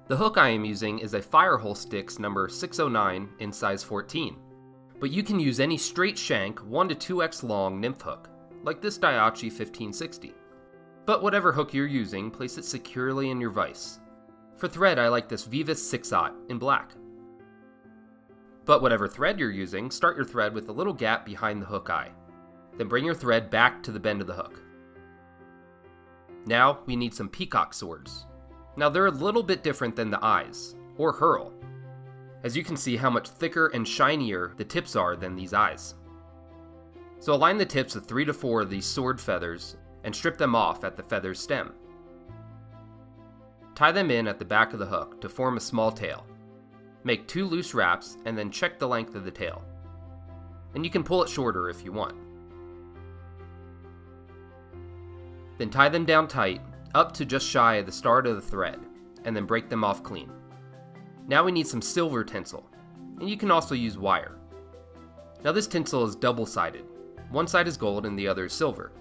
The hook I am using is a Firehole Sticks number 609 in size 14, but you can use any straight shank 1 to 2x long nymph hook, like this Daiachi 1560. But whatever hook you're using, place it securely in your vise. For thread, I like this Vivus 6/0 in black. But whatever thread you're using, start your thread with a little gap behind the hook eye. Then bring your thread back to the bend of the hook. Now we need some peacock swords. Now they're a little bit different than the eyes, or herl, as you can see how much thicker and shinier the tips are than these eyes. So align the tips of 3 to 4 of these sword feathers and strip them off at the feather's stem. Tie them in at the back of the hook to form a small tail. Make 2 loose wraps and then check the length of the tail. And you can pull it shorter if you want. Then tie them down tight, up to just shy of the start of the thread, and then break them off clean. Now we need some silver tinsel, and you can also use wire. Now this tinsel is double-sided. One side is gold and the other is silver.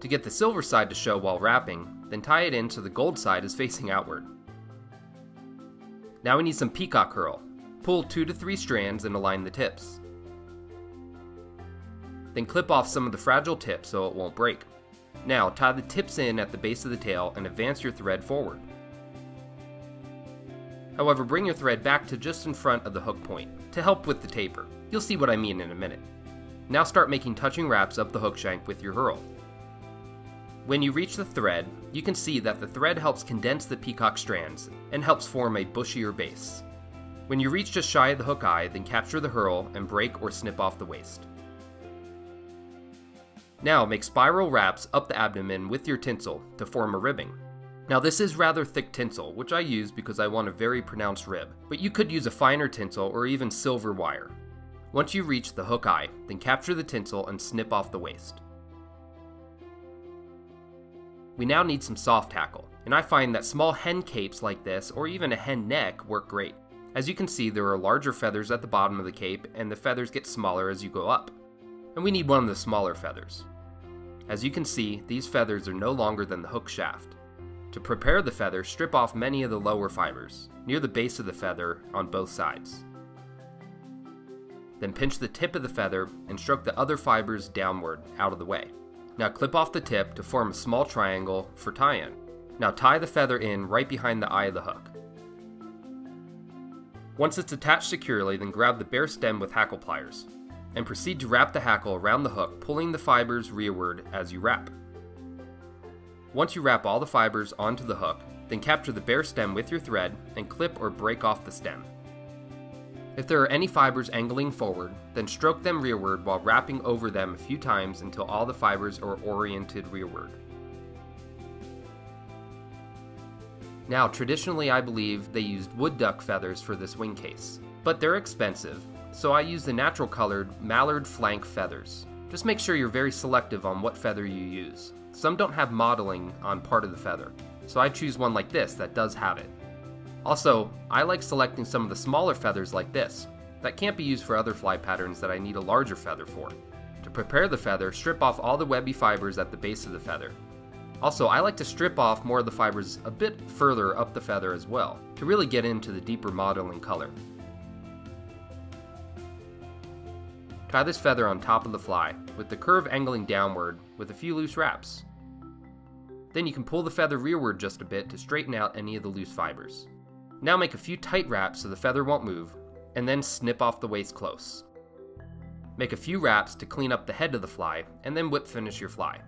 To get the silver side to show while wrapping, then tie it in so the gold side is facing outward. Now we need some peacock herl. Pull 2 to 3 strands and align the tips. Then clip off some of the fragile tips so it won't break. Now tie the tips in at the base of the tail and advance your thread forward. However, bring your thread back to just in front of the hook point to help with the taper. You'll see what I mean in a minute. Now start making touching wraps up the hook shank with your herl. When you reach the thread, you can see that the thread helps condense the peacock strands and helps form a bushier base. When you reach just shy of the hook eye, then capture the herl and break or snip off the waist. Now make spiral wraps up the abdomen with your tinsel to form a ribbing. Now this is rather thick tinsel, which I use because I want a very pronounced rib, but you could use a finer tinsel or even silver wire. Once you reach the hook eye, then capture the tinsel and snip off the waist. We now need some soft tackle, and I find that small hen capes like this, or even a hen neck, work great. As you can see, there are larger feathers at the bottom of the cape, and the feathers get smaller as you go up. And we need one of the smaller feathers. As you can see, these feathers are no longer than the hook shaft. To prepare the feather, strip off many of the lower fibers, near the base of the feather on both sides. Then pinch the tip of the feather and stroke the other fibers downward, out of the way. Now clip off the tip to form a small triangle for tie-in. Now tie the feather in right behind the eye of the hook. Once it's attached securely, then grab the bare stem with hackle pliers, and proceed to wrap the hackle around the hook, pulling the fibers rearward as you wrap. Once you wrap all the fibers onto the hook, then capture the bare stem with your thread and clip or break off the stem. If there are any fibers angling forward, then stroke them rearward while wrapping over them a few times until all the fibers are oriented rearward. Now, traditionally I believe they used wood duck feathers for this wing case, but they're expensive, so I use the natural colored mallard flank feathers. Just make sure you're very selective on what feather you use. Some don't have modeling on part of the feather, so I choose one like this that does have it. Also, I like selecting some of the smaller feathers like this, that can't be used for other fly patterns that I need a larger feather for. To prepare the feather, strip off all the webby fibers at the base of the feather. Also, I like to strip off more of the fibers a bit further up the feather as well, to really get into the deeper modeling color. Tie this feather on top of the fly, with the curve angling downward with a few loose wraps. Then you can pull the feather rearward just a bit to straighten out any of the loose fibers. Now make a few tight wraps so the feather won't move, and then snip off the waist close. Make a few wraps to clean up the head of the fly, and then whip finish your fly.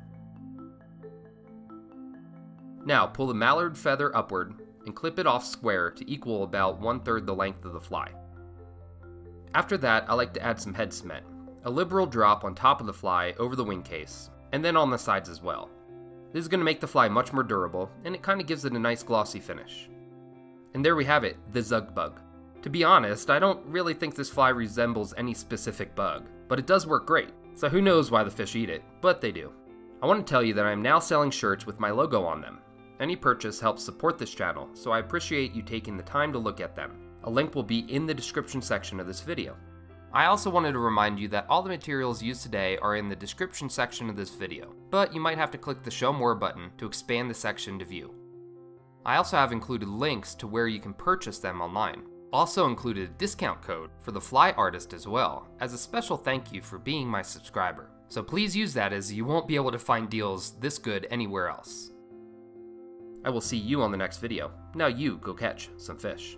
Now pull the mallard feather upward and clip it off square to equal about 1/3 the length of the fly. After that, I like to add some head cement, a liberal drop on top of the fly over the wing case, and then on the sides as well. This is going to make the fly much more durable, and it kind of gives it a nice glossy finish. And there we have it, the Zug Bug. To be honest, I don't really think this fly resembles any specific bug, but it does work great, so who knows why the fish eat it, but they do. I want to tell you that I am now selling shirts with my logo on them. Any purchase helps support this channel, so I appreciate you taking the time to look at them. A link will be in the description section of this video. I also wanted to remind you that all the materials used today are in the description section of this video, but you might have to click the Show More button to expand the section to view. I also have included links to where you can purchase them online. Also included a discount code for the fly artist as well, as a special thank you for being my subscriber. So please use that, as you won't be able to find deals this good anywhere else. I will see you on the next video. Now you go catch some fish.